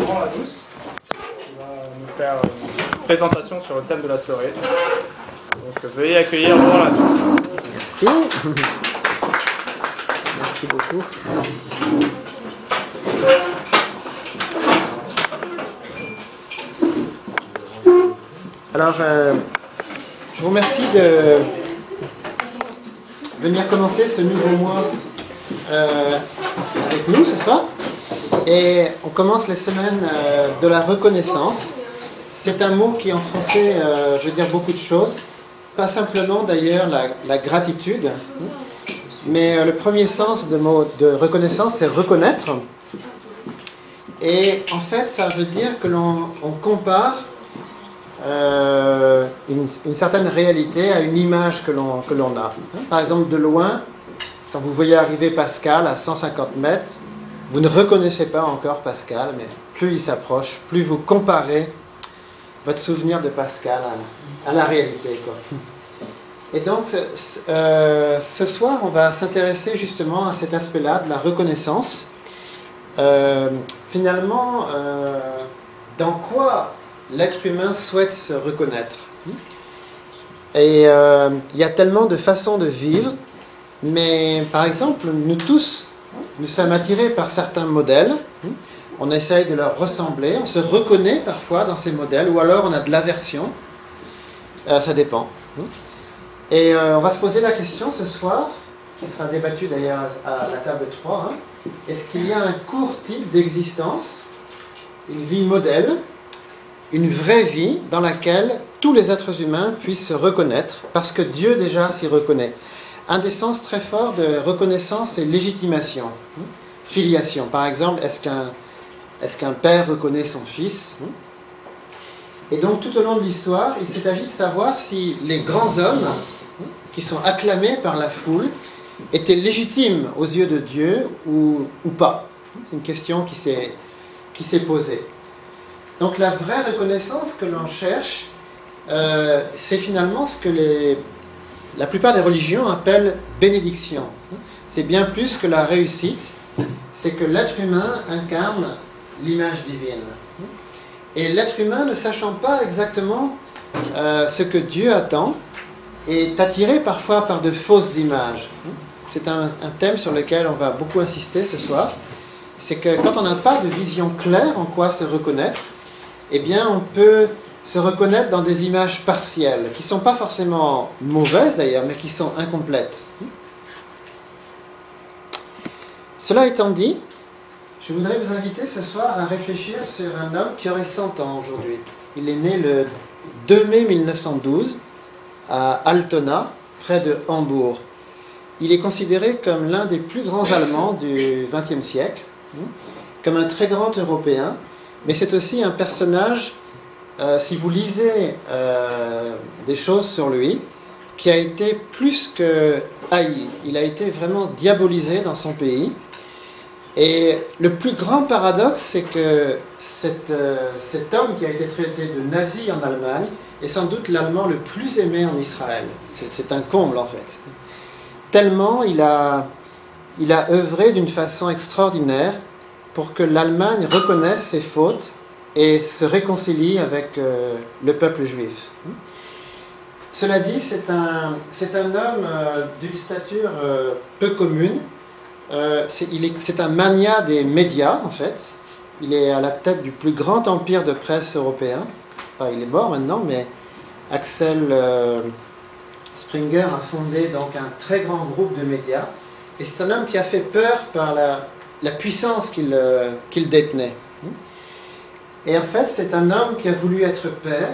Laurent Ladouce, qui va nous faire une présentation sur le thème de la soirée. Donc veuillez accueillir Laurent Ladouce. Merci. Merci beaucoup. Alors, je vous remercie de venir commencer ce nouveau mois avec nous ce soir. Et on commence les semaines de la reconnaissance. C'est un mot qui en français veut dire beaucoup de choses. Pas simplement d'ailleurs la gratitude, mais le premier sens de mot de reconnaissance, c'est reconnaître. Et en fait, ça veut dire que l'on compare une certaine réalité à une image que l'on a. Par exemple, de loin, quand vous voyez arriver Pascal à 150 mètres, vous ne reconnaissez pas encore Pascal, mais plus il s'approche, plus vous comparez votre souvenir de Pascal à la réalité, quoi. Et donc, ce soir, on va s'intéresser justement à cet aspect-là de la reconnaissance. Finalement, dans quoi l'être humain souhaite se reconnaître. Et il y a tellement de façons de vivre, mais par exemple, nous tous, nous sommes attirés par certains modèles, on essaye de leur ressembler, on se reconnaît parfois dans ces modèles, ou alors on a de l'aversion, ça dépend. Et on va se poser la question ce soir, qui sera débattue d'ailleurs à la table 3, est-ce qu'il y a un court type d'existence, une vie modèle, une vraie vie dans laquelle tous les êtres humains puissent se reconnaître, parce que Dieu déjà s'y reconnaît. Un des sens très forts de reconnaissance, c'est légitimation, filiation. Par exemple, est-ce qu'un père reconnaît son fils? Et donc, tout au long de l'histoire, il s'est agi de savoir si les grands hommes, qui sont acclamés par la foule, étaient légitimes aux yeux de Dieu ou pas. C'est une question qui s'est posée. Donc la vraie reconnaissance que l'on cherche, c'est finalement ce que la plupart des religions appellent bénédiction. C'est bien plus que la réussite, c'est que l'être humain incarne l'image divine. Et l'être humain, ne sachant pas exactement ce que Dieu attend, est attiré parfois par de fausses images. C'est un thème sur lequel on va beaucoup insister ce soir. C'est que quand on n'a pas de vision claire en quoi se reconnaître, eh bien on peut se reconnaître dans des images partielles, qui ne sont pas forcément mauvaises d'ailleurs, mais qui sont incomplètes. Cela étant dit, je voudrais vous inviter ce soir à réfléchir sur un homme qui aurait 100 ans aujourd'hui. Il est né le 2 mai 1912 à Altona, près de Hambourg. Il est considéré comme l'un des plus grands Allemands du XXe siècle, comme un très grand Européen, mais c'est aussi un personnage, si vous lisez des choses sur lui, qui a été plus que haï. Il a été vraiment diabolisé dans son pays. Et le plus grand paradoxe, c'est que cet homme qui a été traité de nazi en Allemagne est sans doute l'Allemand le plus aimé en Israël. C'est un comble en fait. Tellement il a œuvré d'une façon extraordinaire pour que l'Allemagne reconnaisse ses fautes et se réconcilie avec le peuple juif. Cela dit, c'est un homme d'une stature peu commune. C'est un mania des médias, en fait. Il est à la tête du plus grand empire de presse européen. Enfin, il est mort maintenant, mais Axel Springer a fondé donc un très grand groupe de médias. Et c'est un homme qui a fait peur par la puissance qu'il détenait. Et en fait, c'est un homme qui a voulu être père,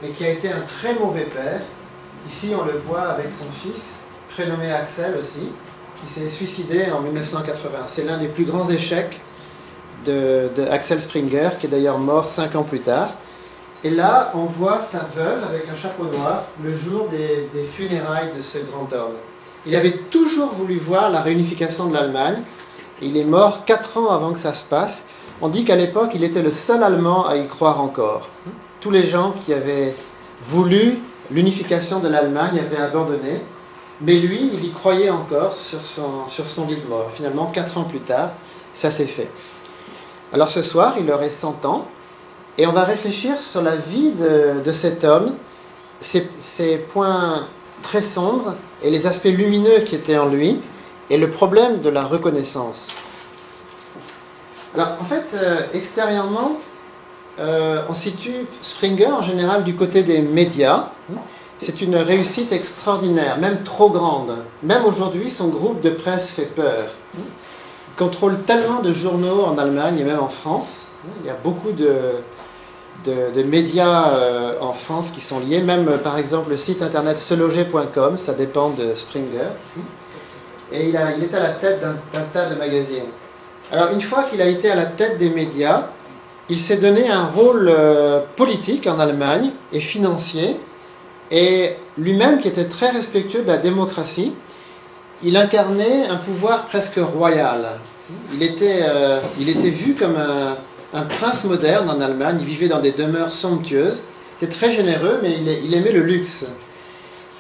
mais qui a été un très mauvais père. Ici, on le voit avec son fils, prénommé Axel aussi, qui s'est suicidé en 1980. C'est l'un des plus grands échecs de Axel Springer, qui est d'ailleurs mort 5 ans plus tard. Et là, on voit sa veuve avec un chapeau noir le jour des funérailles de ce grand homme. Il avait toujours voulu voir la réunification de l'Allemagne. Il est mort 4 ans avant que ça se passe. On dit qu'à l'époque, il était le seul Allemand à y croire encore. Tous les gens qui avaient voulu l'unification de l'Allemagne avaient abandonné. Mais lui, il y croyait encore sur son lit de mort. Finalement, 4 ans plus tard, ça s'est fait. Alors ce soir, il aurait 100 ans, et on va réfléchir sur la vie de cet homme, ses points très sombres et les aspects lumineux qui étaient en lui, et le problème de la reconnaissance. Alors en fait, extérieurement, on situe Springer en général du côté des médias. C'est une réussite extraordinaire, même trop grande. Même aujourd'hui, son groupe de presse fait peur. Il contrôle tellement de journaux en Allemagne et même en France. Il y a beaucoup de médias en France qui sont liés. Même, par exemple, le site internet seloger.com, ça dépend de Springer. Et il est à la tête d'un tas de magazines. Alors, une fois qu'il a été à la tête des médias, il s'est donné un rôle politique en Allemagne et financier. Et lui-même, qui était très respectueux de la démocratie, il incarnait un pouvoir presque royal. Il était vu comme un prince moderne en Allemagne. Il vivait dans des demeures somptueuses. Il était très généreux, mais il aimait le luxe.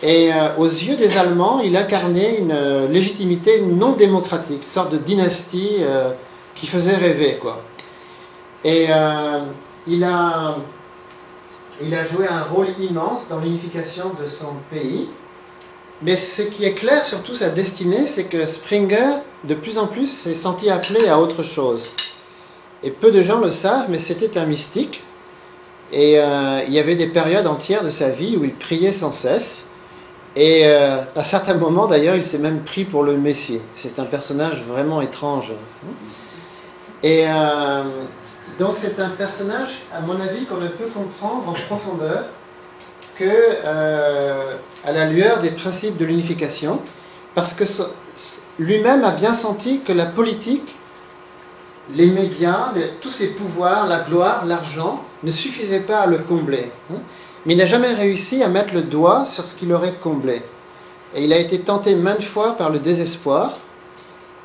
Et aux yeux des Allemands, il incarnait une légitimité non démocratique, une sorte de dynastie qui faisait rêver, quoi. Et il a joué un rôle immense dans l'unification de son pays. Mais ce qui est clair, surtout sa destinée, c'est que Springer, de plus en plus, s'est senti appelé à autre chose. Et peu de gens le savent, mais c'était un mystique. Et il y avait des périodes entières de sa vie où il priait sans cesse. Et à certains moments, d'ailleurs, il s'est même pris pour le Messie. C'est un personnage vraiment étrange. Et donc c'est un personnage, à mon avis, qu'on ne peut comprendre en profondeur que à la lueur des principes de l'unification, parce que lui-même a bien senti que la politique, les médias, tous ses pouvoirs, la gloire, l'argent, ne suffisaient pas à le combler. Mais il n'a jamais réussi à mettre le doigt sur ce qu'il aurait comblé. Et il a été tenté maintes fois par le désespoir.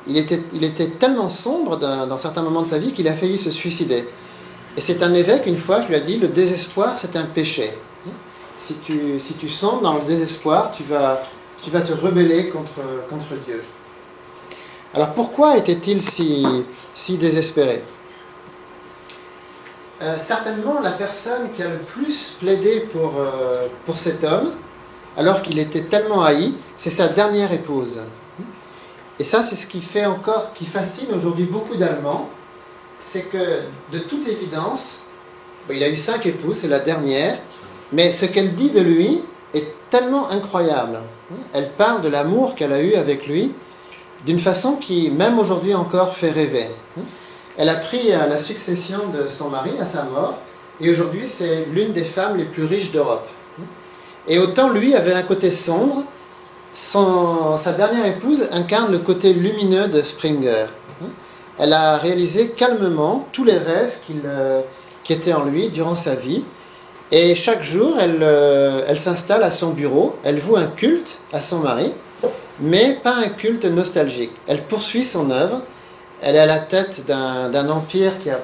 Il était tellement sombre dans certains moments de sa vie qu'il a failli se suicider. Et c'est un évêque, une fois, qui lui a dit, le désespoir, c'est un péché. Si tu sombres dans le désespoir, tu vas te rebeller contre Dieu. Alors pourquoi était-il si désespéré ? Certainement, la personne qui a le plus plaidé pour cet homme, alors qu'il était tellement haï, c'est sa dernière épouse. Et ça, c'est ce qui fascine aujourd'hui beaucoup d'Allemands, c'est que, de toute évidence, il a eu 5 épouses, c'est la dernière, mais ce qu'elle dit de lui est tellement incroyable. Elle parle de l'amour qu'elle a eu avec lui, d'une façon qui, même aujourd'hui encore, fait rêver. Elle a pris la succession de son mari à sa mort, et aujourd'hui, c'est l'une des femmes les plus riches d'Europe. Et autant lui avait un côté sombre, sa dernière épouse incarne le côté lumineux de Springer. Elle a réalisé calmement tous les rêves qui étaient en lui durant sa vie. Et chaque jour, elle s'installe à son bureau, elle voue un culte à son mari, mais pas un culte nostalgique. Elle poursuit son œuvre, elle est à la tête d'un empire qui a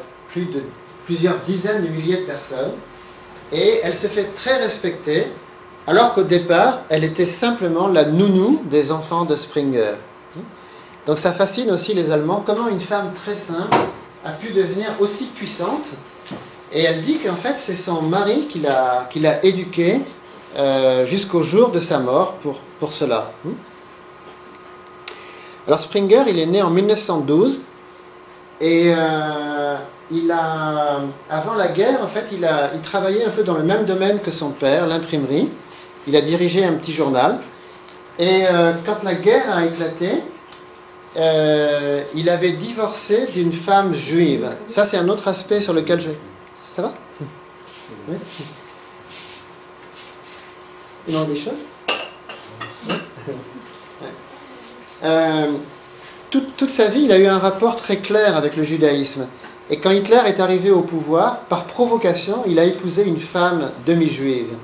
plusieurs dizaines de milliers de personnes, et elle se fait très respecter, alors qu'au départ, elle était simplement la nounou des enfants de Springer. Donc ça fascine aussi les Allemands, comment une femme très simple a pu devenir aussi puissante. Et elle dit qu'en fait, c'est son mari qui l'a éduquée jusqu'au jour de sa mort pour cela. Alors Springer, il est né en 1912, et avant la guerre, en fait, il travaillait un peu dans le même domaine que son père, l'imprimerie. Il a dirigé un petit journal. Et quand la guerre a éclaté, il avait divorcé d'une femme juive. Ça, c'est un autre aspect sur lequel je... Ça va ? Oui. Il manque des choses ? Toute sa vie, il a eu un rapport très clair avec le judaïsme. Et quand Hitler est arrivé au pouvoir, par provocation, il a épousé une femme demi-juive.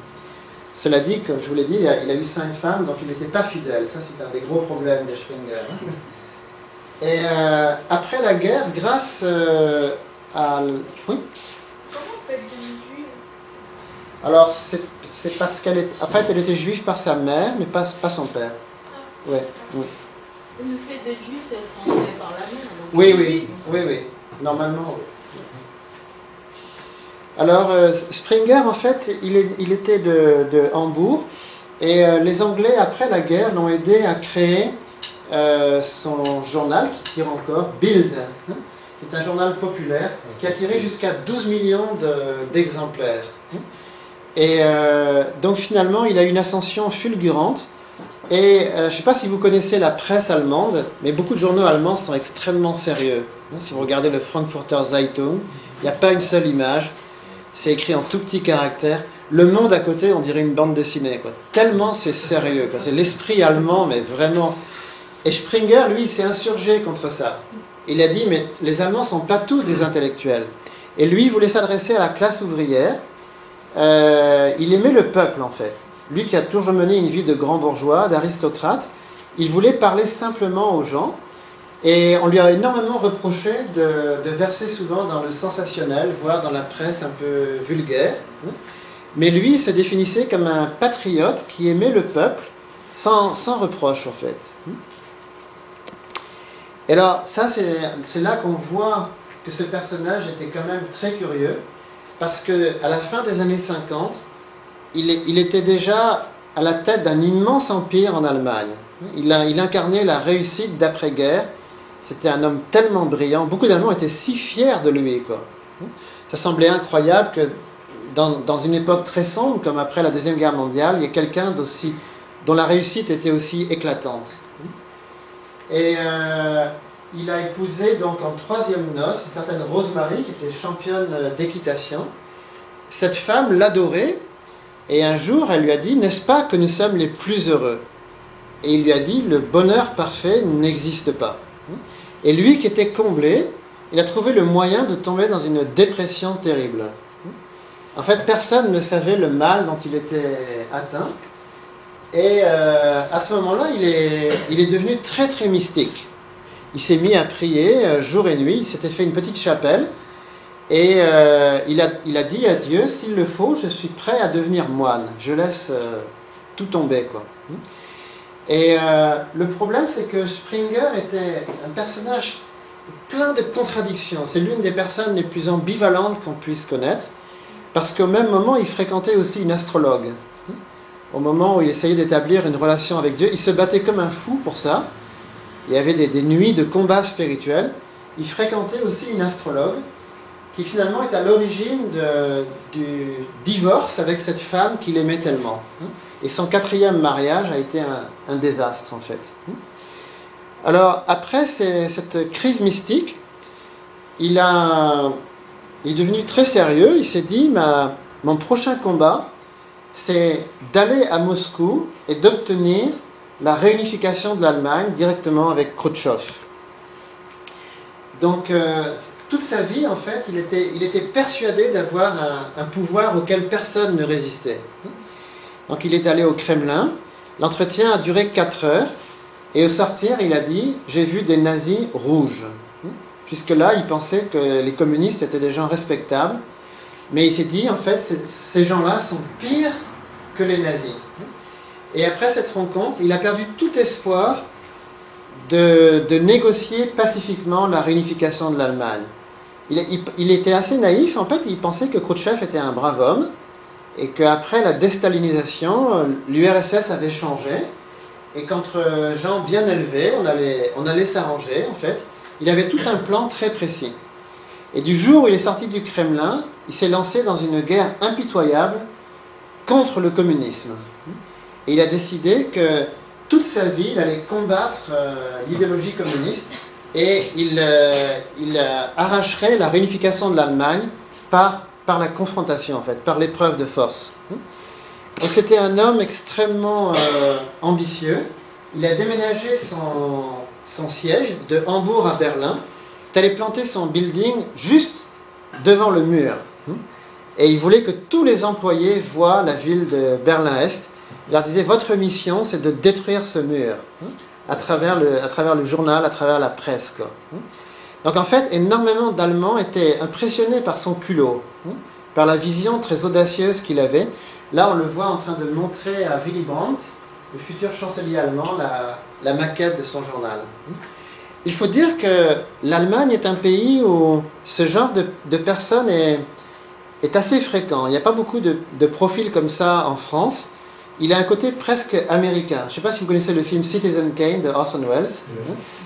Cela dit, comme je vous l'ai dit, il a eu 5 femmes, donc il n'était pas fidèle. Ça, c'est un des gros problèmes de Springer. Et après la guerre, grâce à... Oui ? Comment on peut être demi-juive ? Alors, c'est parce en fait, elle était juive par sa mère, mais pas son père. Ah. Ouais, oui. Le fait d'être juif, c'est se transmet par la mère. Oui. Normalement, oui. Alors, Springer, en fait, il était de Hambourg, et les Anglais, après la guerre, l'ont aidé à créer son journal, qui tire encore, Bild, hein, qui est un journal populaire, qui a tiré jusqu'à 12 millions d'exemplaires. Et donc, finalement, il a eu une ascension fulgurante. Et je ne sais pas si vous connaissez la presse allemande, mais beaucoup de journaux allemands sont extrêmement sérieux. Si vous regardez le Frankfurter Zeitung, il n'y a pas une seule image. C'est écrit en tout petits caractères. Le Monde à côté, on dirait une bande dessinée, quoi. Tellement c'est sérieux, quoi. C'est l'esprit allemand, mais vraiment. Et Springer, lui, s'est insurgé contre ça. Il a dit, mais les Allemands ne sont pas tous des intellectuels. Et lui, il voulait s'adresser à la classe ouvrière. Il aimait le peuple, en fait. Lui qui a toujours mené une vie de grand bourgeois, d'aristocrate, il voulait parler simplement aux gens. Et on lui a énormément reproché de verser souvent dans le sensationnel, voire dans la presse un peu vulgaire. Mais lui, il se définissait comme un patriote qui aimait le peuple, sans reproche en fait. Et alors, ça, c'est là qu'on voit que ce personnage était quand même très curieux, parce qu'à la fin des années 50, il était déjà à la tête d'un immense empire en Allemagne. Il incarnait la réussite d'après-guerre. C'était un homme tellement brillant. Beaucoup d'Allemands étaient si fiers de lui, quoi. Ça semblait incroyable que dans une époque très sombre, comme après la Deuxième Guerre mondiale, il y ait quelqu'un dont la réussite était aussi éclatante. Et il a épousé donc en troisième noces une certaine Rosemary, qui était championne d'équitation. Cette femme l'adorait, et un jour elle lui a dit « N'est-ce pas que nous sommes les plus heureux ?» Et il lui a dit « Le bonheur parfait n'existe pas. » Et lui qui était comblé, il a trouvé le moyen de tomber dans une dépression terrible. En fait, personne ne savait le mal dont il était atteint. Et à ce moment-là, il est devenu très très mystique. Il s'est mis à prier jour et nuit, il s'était fait une petite chapelle. Et il a dit à Dieu, s'il le faut, je suis prêt à devenir moine. Je laisse tout tomber, quoi. Et le problème, c'est que Springer était un personnage plein de contradictions. C'est l'une des personnes les plus ambivalentes qu'on puisse connaître, parce qu'au même moment, il fréquentait aussi une astrologue. Au moment où il essayait d'établir une relation avec Dieu, il se battait comme un fou pour ça. Il y avait des nuits de combat spirituel. Il fréquentait aussi une astrologue, qui finalement est à l'origine du divorce avec cette femme qu'il aimait tellement. Et son 4e mariage a été un désastre, en fait. Alors, après cette crise mystique, il est devenu très sérieux. Il s'est dit, mon prochain combat, c'est d'aller à Moscou et d'obtenir la réunification de l'Allemagne directement avec Khrouchtchev. Donc, toute sa vie, en fait, il était persuadé d'avoir un pouvoir auquel personne ne résistait. Donc il est allé au Kremlin, l'entretien a duré 4 heures, et au sortir, il a dit « J'ai vu des nazis rouges ». Jusque-là, il pensait que les communistes étaient des gens respectables, mais il s'est dit, en fait, ces gens-là sont pires que les nazis. Et après cette rencontre, il a perdu tout espoir de négocier pacifiquement la réunification de l'Allemagne. Il était assez naïf, en fait, il pensait que Khrouchtchev était un brave homme, et qu'après la déstalinisation, l'URSS avait changé, et qu'entre gens bien élevés, on allait s'arranger, en fait. Il avait tout un plan très précis. Et du jour où il est sorti du Kremlin, il s'est lancé dans une guerre impitoyable contre le communisme. Et il a décidé que toute sa vie, il allait combattre l'idéologie communiste, et il arracherait la réunification de l'Allemagne par la confrontation, en fait, par l'épreuve de force. Donc c'était un homme extrêmement ambitieux. Il a déménagé son siège de Hambourg à Berlin. Il allait planter son building juste devant le mur. Et il voulait que tous les employés voient la ville de Berlin-Est. Il leur disait, votre mission, c'est de détruire ce mur, à travers le journal, à travers la presse, quoi. Donc en fait, énormément d'Allemands étaient impressionnés par son culot, par la vision très audacieuse qu'il avait. Là, on le voit en train de montrer à Willy Brandt, le futur chancelier allemand, la maquette de son journal. il faut dire que l'Allemagne est un pays où ce genre de personnes est assez fréquent. Il n'y a pas beaucoup de profils comme ça en France. Il a un côté presque américain. Je ne sais pas si vous connaissez le film Citizen Kane de Orson Welles.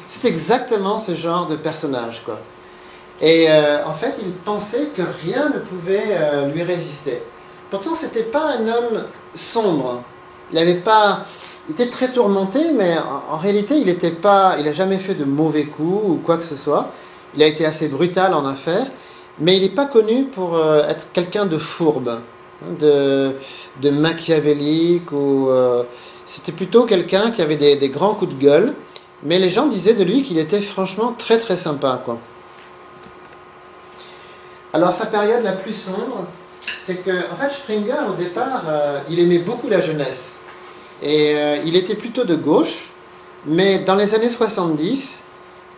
C'est exactement ce genre de personnage, quoi. Et en fait, il pensait que rien ne pouvait lui résister. Pourtant, ce n'était pas un homme sombre. Il était très tourmenté, mais en réalité, il n'a jamais fait de mauvais coups ou quoi que ce soit. Il a été assez brutal en affaires, mais il n'est pas connu pour être quelqu'un de fourbe, de machiavélique. C'était plutôt quelqu'un qui avait des grands coups de gueule, mais les gens disaient de lui qu'il était franchement très très sympa, quoi. Alors sa période la plus sombre, c'est que, en fait, Springer, au départ, il aimait beaucoup la jeunesse. Et il était plutôt de gauche, mais dans les années 70,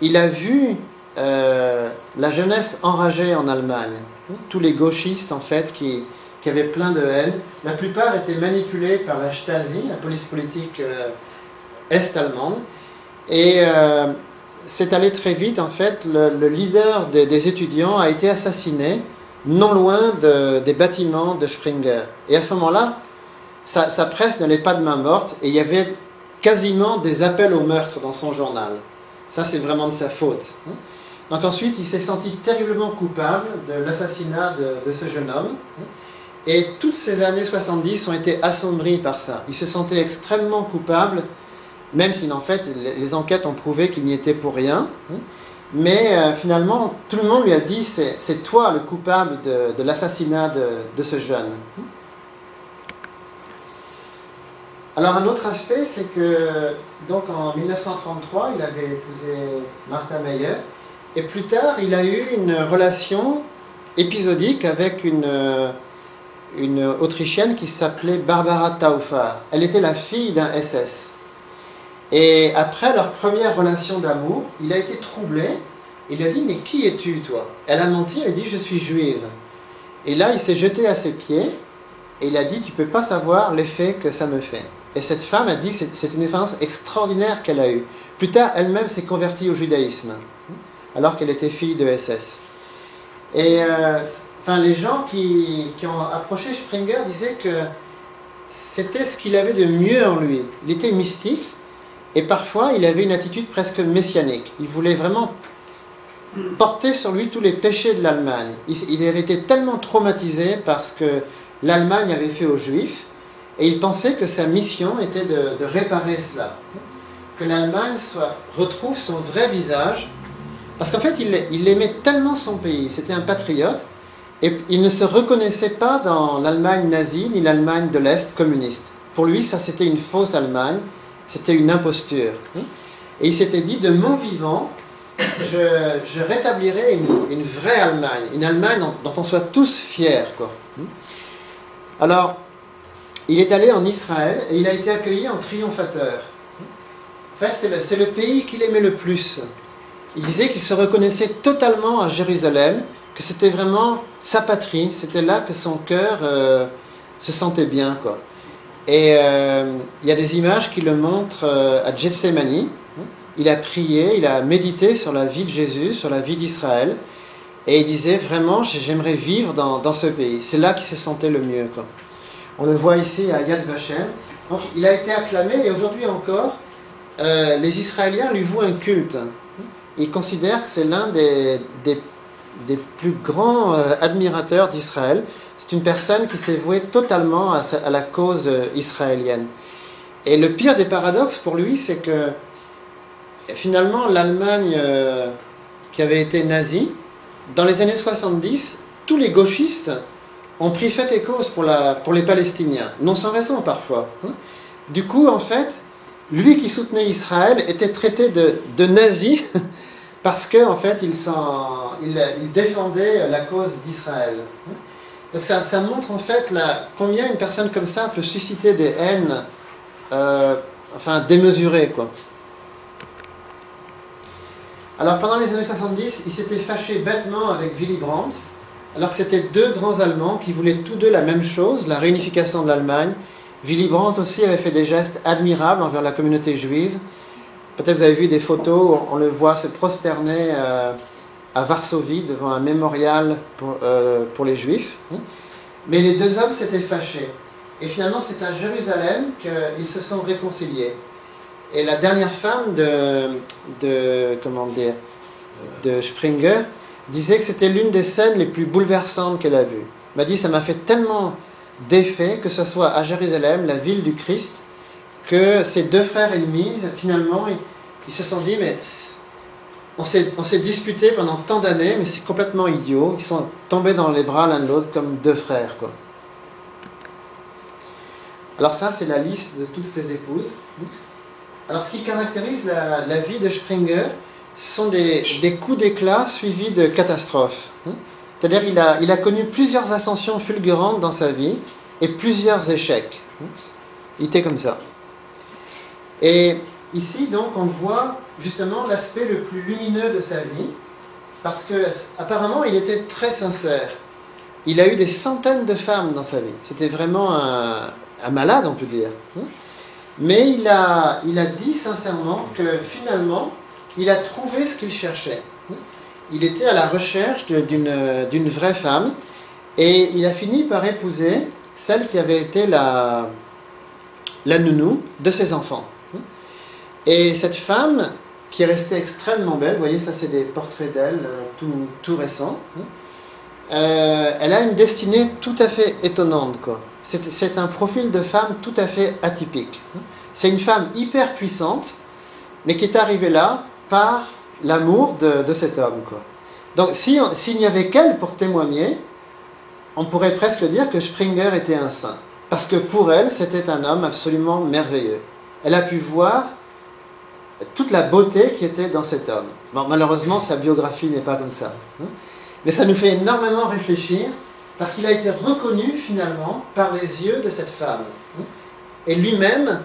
il a vu la jeunesse enragée en Allemagne. Tous les gauchistes, en fait, qui avaient plein de haine. La plupart étaient manipulés par la Stasi, la police politique est-allemande. Et c'est allé très vite, en fait. Le leader des étudiants a été assassiné non loin des bâtiments de Springer. Et à ce moment-là, sa presse n'allait pas de main morte, et il y avait quasiment des appels au meurtre dans son journal. Ça, c'est vraiment de sa faute. Donc ensuite, il s'est senti terriblement coupable de l'assassinat de ce jeune homme. Et toutes ces années 70 ont été assombries par ça. Il se sentait extrêmement coupable, même si en fait les enquêtes ont prouvé qu'il n'y était pour rien. Mais finalement, tout le monde lui a dit, c'est toi le coupable de l'assassinat de ce jeune. Alors un autre aspect, c'est que donc en 1933, il avait épousé Martha Meyer, et plus tard, il a eu une relation épisodique avec une Autrichienne qui s'appelait Barbara Taufer. Elle était la fille d'un SS. Et après leur première relation d'amour, il a été troublé. Il a dit, mais qui es-tu, toi? Elle a menti, elle a dit, je suis juive. Et là, il s'est jeté à ses pieds, et il a dit, tu ne peux pas savoir l'effet que ça me fait. Et cette femme a dit que c'est une expérience extraordinaire qu'elle a eue. Plus tard, elle-même s'est convertie au judaïsme, alors qu'elle était fille de SS. Et les gens qui ont approché Springer disaient que c'était ce qu'il avait de mieux en lui. Il était mystique, et parfois, il avait une attitude presque messianique. Il voulait vraiment porter sur lui tous les péchés de l'Allemagne. Il avait été tellement traumatisé par ce que l'Allemagne avait fait aux Juifs, et il pensait que sa mission était de réparer cela. Que l'Allemagne retrouve son vrai visage, parce qu'en fait, il aimait tellement son pays, c'était un patriote, et il ne se reconnaissait pas dans l'Allemagne nazie, ni l'Allemagne de l'Est communiste. Pour lui, ça c'était une fausse Allemagne, c'était une imposture. Et il s'était dit, de mon vivant, je rétablirai une vraie Allemagne, une Allemagne dont on soit tous fiers, quoi. Alors, il est allé en Israël et il a été accueilli en triomphateur. En fait, c'est le pays qu'il aimait le plus. Il disait qu'il se reconnaissait totalement à Jérusalem, que c'était vraiment sa patrie, c'était là que son cœur se sentait bien, quoi. Et il y a des images qui le montrent à Gethsémani. Il a prié, il a médité sur la vie de Jésus, sur la vie d'Israël, et il disait vraiment, j'aimerais vivre dans ce pays. C'est là qu'il se sentait le mieux, quoi. On le voit ici à Yad Vashem. Donc il a été acclamé, et aujourd'hui encore, les Israéliens lui vouent un culte. Ils considèrent que c'est l'un des plus grands admirateurs d'Israël. C'est une personne qui s'est vouée totalement à la cause israélienne. Et le pire des paradoxes pour lui, c'est que finalement l'Allemagne qui avait été nazie, dans les années 70, tous les gauchistes ont pris fait et cause pour les Palestiniens, non sans raison parfois. Du coup, en fait, lui qui soutenait Israël était traité de nazi parce qu'en fait, il défendait la cause d'Israël. Donc ça montre en fait combien une personne comme ça peut susciter des haines démesurées, quoi. Alors pendant les années 70, il s'était fâché bêtement avec Willy Brandt, alors que c'était deux grands Allemands qui voulaient tous deux la même chose, la réunification de l'Allemagne. Willy Brandt aussi avait fait des gestes admirables envers la communauté juive. Peut-être vous avez vu des photos où on le voit se prosterner à Varsovie devant un mémorial pour les Juifs. Mais les deux hommes s'étaient fâchés. Et finalement, c'est à Jérusalem qu'ils se sont réconciliés. Et la dernière femme de Springer disait que c'était l'une des scènes les plus bouleversantes qu'elle a vues. Elle m'a dit, ça m'a fait tellement d'effet que ce soit à Jérusalem, la ville du Christ, que ces deux frères ennemis, finalement, ils se sont dit, mais on s'est disputé pendant tant d'années, mais c'est complètement idiot. Ils sont tombés dans les bras l'un de l'autre comme deux frères, quoi. Alors ça, c'est la liste de toutes ces épouses. Alors ce qui caractérise la vie de Springer, ce sont des coups d'éclat suivis de catastrophes. C'est-à-dire il a connu plusieurs ascensions fulgurantes dans sa vie et plusieurs échecs. Il était comme ça. Et ici, donc, on voit justement l'aspect le plus lumineux de sa vie, parce que apparemment, il était très sincère. Il a eu des centaines de femmes dans sa vie. C'était vraiment un malade, on peut dire. Mais il a dit sincèrement que finalement, il a trouvé ce qu'il cherchait. Il était à la recherche d'une vraie femme, et il a fini par épouser celle qui avait été la nounou de ses enfants. Et cette femme, qui est restée extrêmement belle, vous voyez, ça c'est des portraits d'elle, tout récents, elle a une destinée tout à fait étonnante, quoi. C'est un profil de femme tout à fait atypique. C'est une femme hyper puissante, mais qui est arrivée là par l'amour de cet homme, quoi. Donc s'il n'y avait qu'elle pour témoigner, on pourrait presque dire que Springer était un saint. Parce que pour elle, c'était un homme absolument merveilleux. Elle a pu voir toute la beauté qui était dans cet homme. Bon, malheureusement, sa biographie n'est pas comme ça. Mais ça nous fait énormément réfléchir, parce qu'il a été reconnu finalement par les yeux de cette femme. Et lui-même,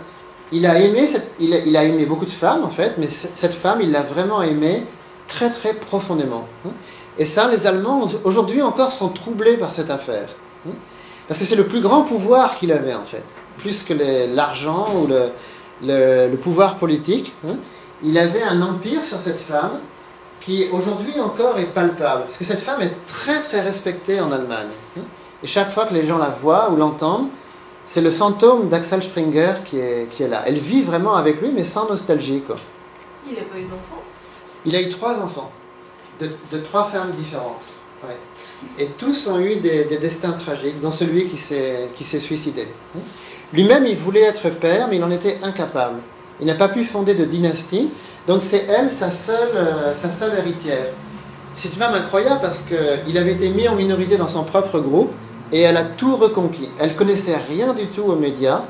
il a aimé beaucoup de femmes en fait, mais cette femme, il l'a vraiment aimée très très profondément. Et ça, les Allemands aujourd'hui encore sont troublés par cette affaire. Parce que c'est le plus grand pouvoir qu'il avait en fait, plus que l'argent ou le pouvoir politique. Il avait un empire sur cette femme qui aujourd'hui encore est palpable. Parce que cette femme est très très respectée en Allemagne. Et chaque fois que les gens la voient ou l'entendent, c'est le fantôme d'Axel Springer qui est là. Elle vit vraiment avec lui, mais sans nostalgie, quoi. Il n'a pas eu d'enfant? Il a eu 3 enfants, de 3 femmes différentes. Ouais. Et tous ont eu des destins tragiques, dont celui qui s'est suicidé. Lui-même, il voulait être père, mais il en était incapable. Il n'a pas pu fonder de dynastie, donc c'est elle, sa seule héritière. C'est une femme incroyable parce qu'il avait été mis en minorité dans son propre groupe, et elle a tout reconquis. Elle connaissait rien du tout aux médias,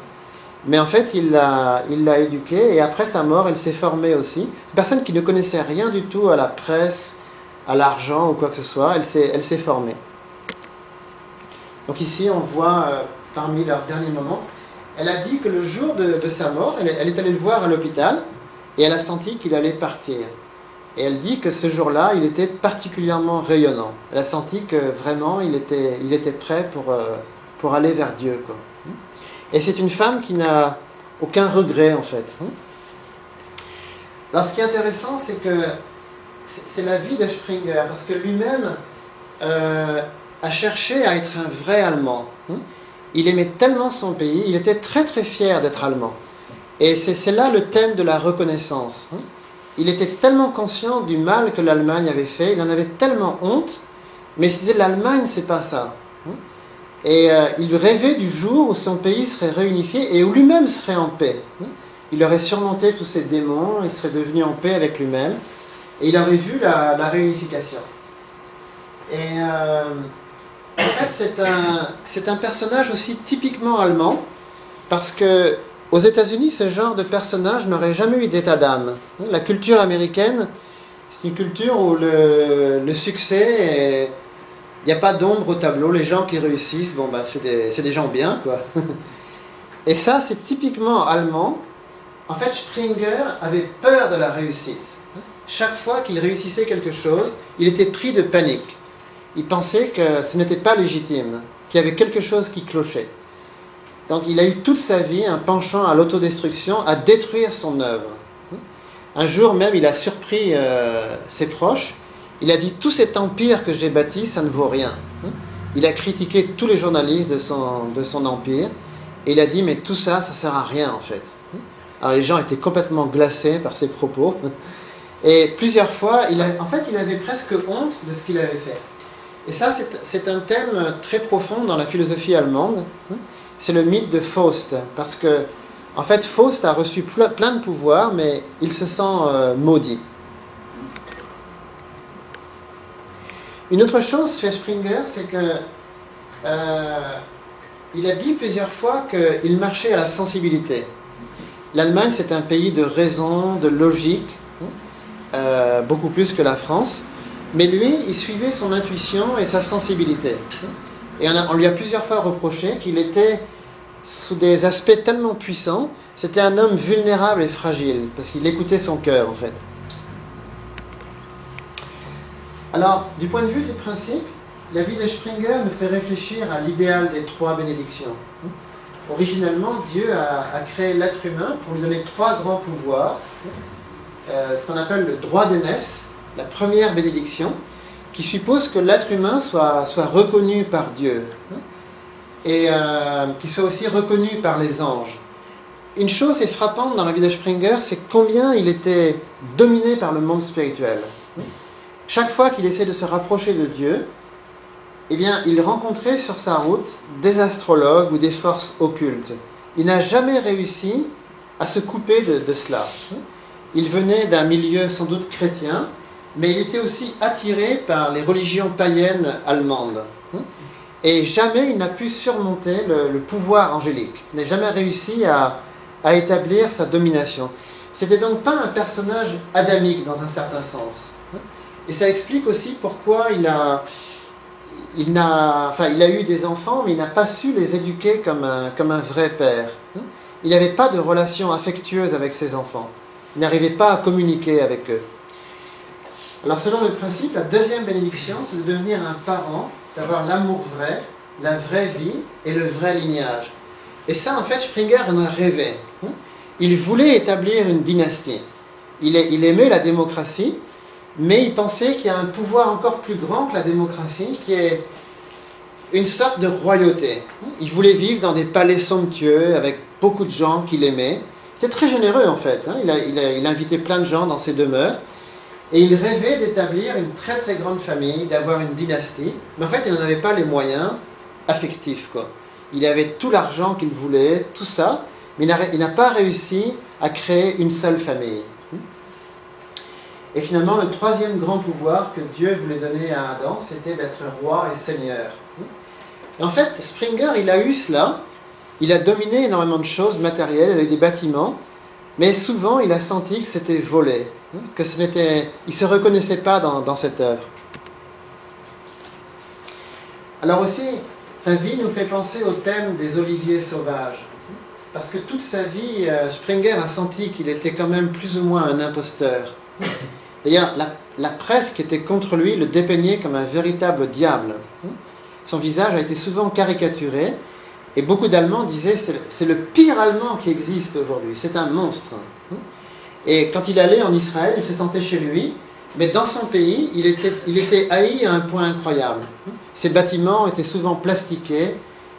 mais en fait, il l'a éduquée, et après sa mort, elle s'est formée aussi. Une personne qui ne connaissait rien du tout à la presse, à l'argent ou quoi que ce soit, elle s'est formée. Donc ici, on voit, parmi leurs derniers moments, elle a dit que le jour de sa mort, elle est allée le voir à l'hôpital, et elle a senti qu'il allait partir. Et elle dit que ce jour-là, il était particulièrement rayonnant. Elle a senti que vraiment, il était prêt pour aller vers Dieu, quoi. Et c'est une femme qui n'a aucun regret, en fait. Alors, ce qui est intéressant, c'est que c'est la vie de Springer, parce que lui-même a cherché à être un vrai Allemand. Il aimait tellement son pays, il était très très fier d'être allemand. Et c'est là le thème de la reconnaissance. Il était tellement conscient du mal que l'Allemagne avait fait, il en avait tellement honte, mais il se disait l'Allemagne c'est pas ça. Et il rêvait du jour où son pays serait réunifié et où lui-même serait en paix. Il aurait surmonté tous ses démons, il serait devenu en paix avec lui-même, et il aurait vu la réunification. Et en fait c'est un personnage aussi typiquement allemand, parce que aux États-Unis, ce genre de personnage n'aurait jamais eu d'état d'âme. La culture américaine, c'est une culture où le succès, il n'y a pas d'ombre au tableau. Les gens qui réussissent, bon, bah, c'est des gens bien, quoi. Et ça, c'est typiquement allemand. En fait, Springer avait peur de la réussite. Chaque fois qu'il réussissait quelque chose, il était pris de panique. Il pensait que ce n'était pas légitime, qu'il y avait quelque chose qui clochait. Donc il a eu toute sa vie un penchant à l'autodestruction, à détruire son œuvre. Un jour même, il a surpris ses proches. Il a dit, tout cet empire que j'ai bâti, ça ne vaut rien. Il a critiqué tous les journalistes de son empire. Et il a dit, mais tout ça, ça ne sert à rien en fait. Alors les gens étaient complètement glacés par ses propos. Et plusieurs fois, en fait, il avait presque honte de ce qu'il avait fait. Et ça, c'est un thème très profond dans la philosophie allemande. C'est le mythe de Faust. Parce que, en fait, Faust a reçu plein de pouvoirs, mais il se sent maudit. Une autre chose chez Springer, c'est que il a dit plusieurs fois qu'il marchait à la sensibilité. L'Allemagne, c'est un pays de raison, de logique, beaucoup plus que la France. Mais lui, il suivait son intuition et sa sensibilité. Et on lui a plusieurs fois reproché qu'il était sous des aspects tellement puissants, c'était un homme vulnérable et fragile, parce qu'il écoutait son cœur, en fait. Alors, du point de vue du principe, la vie de Springer nous fait réfléchir à l'idéal des 3 bénédictions. Originellement, Dieu a créé l'être humain pour lui donner 3 grands pouvoirs, ce qu'on appelle le droit d'aînesse, la première bénédiction, qui suppose que l'être humain soit reconnu par Dieu, et qu'il soit aussi reconnu par les anges. Une chose est frappante dans la vie de Springer, c'est combien il était dominé par le monde spirituel. Chaque fois qu'il essayait de se rapprocher de Dieu, eh bien, il rencontrait sur sa route des astrologues ou des forces occultes. Il n'a jamais réussi à se couper de cela. Il venait d'un milieu sans doute chrétien, mais il était aussi attiré par les religions païennes allemandes. Et jamais il n'a pu surmonter le pouvoir angélique. Il n'a jamais réussi à établir sa domination. C'était donc pas un personnage adamique dans un certain sens. Et ça explique aussi pourquoi il a eu des enfants, mais il n'a pas su les éduquer comme un vrai père. Il n'avait pas de relation affectueuse avec ses enfants. Il n'arrivait pas à communiquer avec eux. Alors selon le principe, la deuxième bénédiction, c'est de devenir un parent, d'avoir l'amour vrai, la vraie vie et le vrai lignage. Et ça, en fait, Springer en a rêvé. Il voulait établir une dynastie. Il aimait la démocratie, mais il pensait qu'il y a un pouvoir encore plus grand que la démocratie, qui est une sorte de royauté. Il voulait vivre dans des palais somptueux, avec beaucoup de gens qu'il aimait. Il était très généreux, en fait. Il invitait plein de gens dans ses demeures. Et il rêvait d'établir une très très grande famille, d'avoir une dynastie. Mais en fait, il n'en avait pas les moyens affectifs, quoi. Il avait tout l'argent qu'il voulait, tout ça, mais il n'a pas réussi à créer une seule famille. Et finalement, le troisième grand pouvoir que Dieu voulait donner à Adam, c'était d'être roi et seigneur. Et en fait, Springer, il a eu cela. Il a dominé énormément de choses matérielles, il a eu des bâtiments, mais souvent, il a senti que c'était volé, que il ne se reconnaissait pas dans cette œuvre. Alors aussi, sa vie nous fait penser au thème des oliviers sauvages. Parce que toute sa vie, Springer a senti qu'il était quand même plus ou moins un imposteur. D'ailleurs, la presse qui était contre lui le dépeignait comme un véritable diable. Son visage a été souvent caricaturé, et beaucoup d'Allemands disaient c'est le pire Allemand qui existe aujourd'hui, c'est un monstre. Et quand il allait en Israël, il se sentait chez lui, mais dans son pays, il était haï à un point incroyable. Ses bâtiments étaient souvent plastiqués,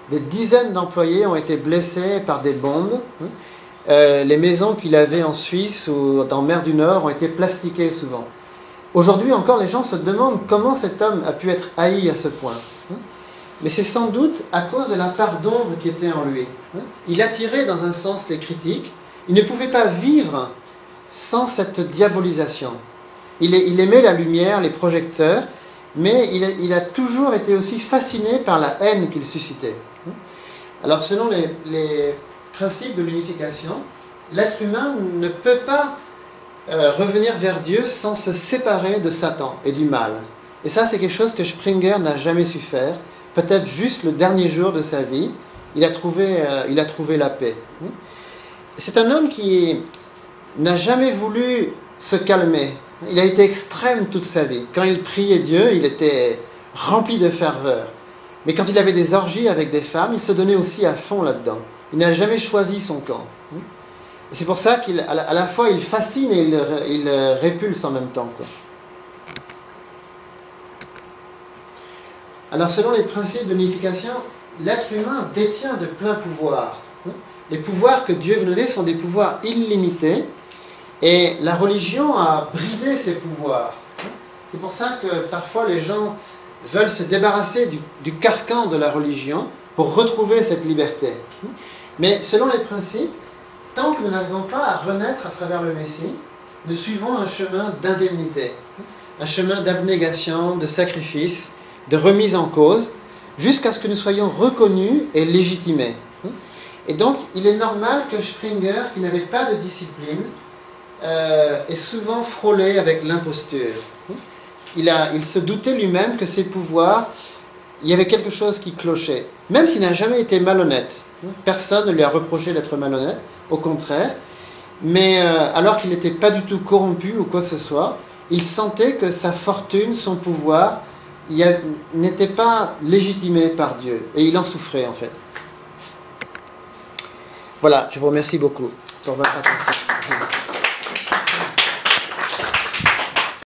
des dizaines d'employés ont été blessés par des bombes. Les maisons qu'il avait en Suisse ou dans mer du Nord ont été plastiquées souvent. Aujourd'hui encore, les gens se demandent comment cet homme a pu être haï à ce point. Mais c'est sans doute à cause de la part d'ombre qui était en lui. Il attirait dans un sens les critiques. Il ne pouvait pas vivre sans cette diabolisation. Il aimait la lumière, les projecteurs, mais il a toujours été aussi fasciné par la haine qu'il suscitait. Alors selon les principes de l'unification, l'être humain ne peut pas revenir vers Dieu sans se séparer de Satan et du mal. Et ça, c'est quelque chose que Springer n'a jamais su faire. Peut-être juste le dernier jour de sa vie, il a trouvé la paix. C'est un homme qui n'a jamais voulu se calmer. Il a été extrême toute sa vie. Quand il priait Dieu, il était rempli de ferveur. Mais quand il avait des orgies avec des femmes, il se donnait aussi à fond là-dedans. Il n'a jamais choisi son camp. C'est pour ça qu'à la fois il fascine et il répulse en même temps, quoi. Alors selon les principes de l'unification, l'être humain détient de pleins pouvoirs. Les pouvoirs que Dieu veut donner sont des pouvoirs illimités et la religion a bridé ces pouvoirs. C'est pour ça que parfois les gens veulent se débarrasser du carcan de la religion pour retrouver cette liberté. Mais selon les principes, tant que nous n'arrivons pas à renaître à travers le Messie, nous suivons un chemin d'indemnité, un chemin d'abnégation, de sacrifice, de remise en cause, jusqu'à ce que nous soyons reconnus et légitimés. Et donc, il est normal que Springer, qui n'avait pas de discipline, ait souvent frôlé avec l'imposture. Il se doutait lui-même que ses pouvoirs, il y avait quelque chose qui clochait. Même s'il n'a jamais été malhonnête. Personne ne lui a reproché d'être malhonnête, au contraire. Mais alors qu'il n'était pas du tout corrompu ou quoi que ce soit, il sentait que sa fortune, son pouvoir, n'était pas légitimé par Dieu. Et il en souffrait en fait. Voilà, je vous remercie beaucoup pour votre attention.